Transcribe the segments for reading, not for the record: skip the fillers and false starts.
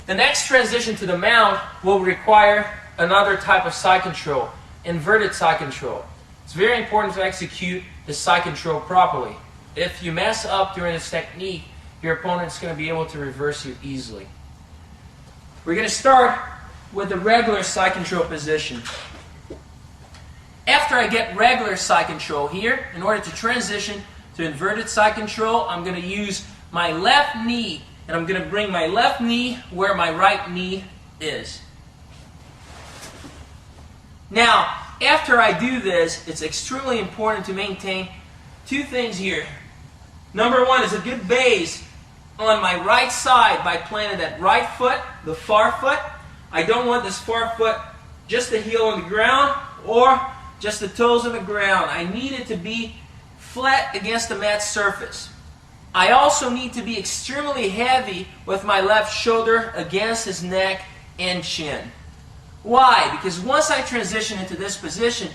The next transition to the mount will require another type of side control, inverted side control. It's very important to execute the side control properly. If you mess up during this technique, your opponent's going to be able to reverse you easily. We're going to start with the regular side control position. After I get regular side control here, in order to transition to inverted side control, I'm going to use my left knee, and I'm going to bring my left knee where my right knee is. Now, after I do this, it's extremely important to maintain two things here. Number one is a good base on my right side by planting that right foot, the far foot. I don't want this far foot just the heel on the ground or just the toes on the ground. I need it to be flat against the mat surface. I also need to be extremely heavy with my left shoulder against his neck and chin. Why? Because once I transition into this position,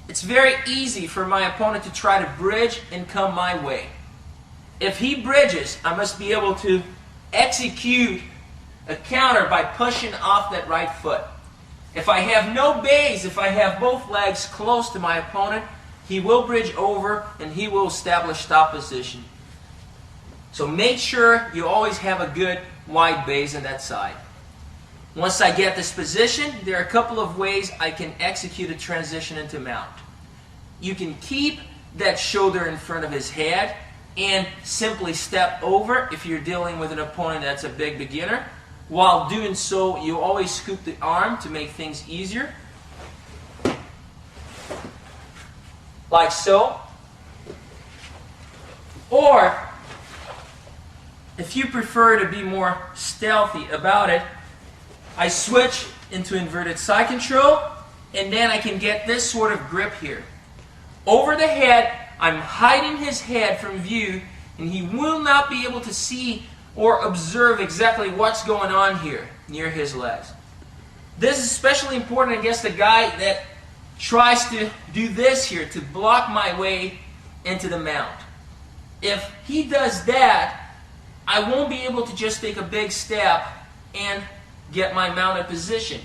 it's very easy for my opponent to try to bridge and come my way. If he bridges, I must be able to execute a counter by pushing off that right foot. If I have no base, if I have both legs close to my opponent, he will bridge over and he will establish stop position. So make sure you always have a good wide base on that side. Once I get this position, there are a couple of ways I can execute a transition into mount. You can keep that shoulder in front of his head and simply step over if you're dealing with an opponent that's a big beginner. While doing so, you always scoop the arm to make things easier. Like so. Or, if you prefer to be more stealthy about it, I switch into inverted side control, and then I can get this sort of grip here. Over the head, I'm hiding his head from view, and he will not be able to see or observe exactly what's going on here near his legs. This is especially important against a guy that tries to do this here to block my way into the mount. If he does that, I won't be able to just take a big step and get my mounted position.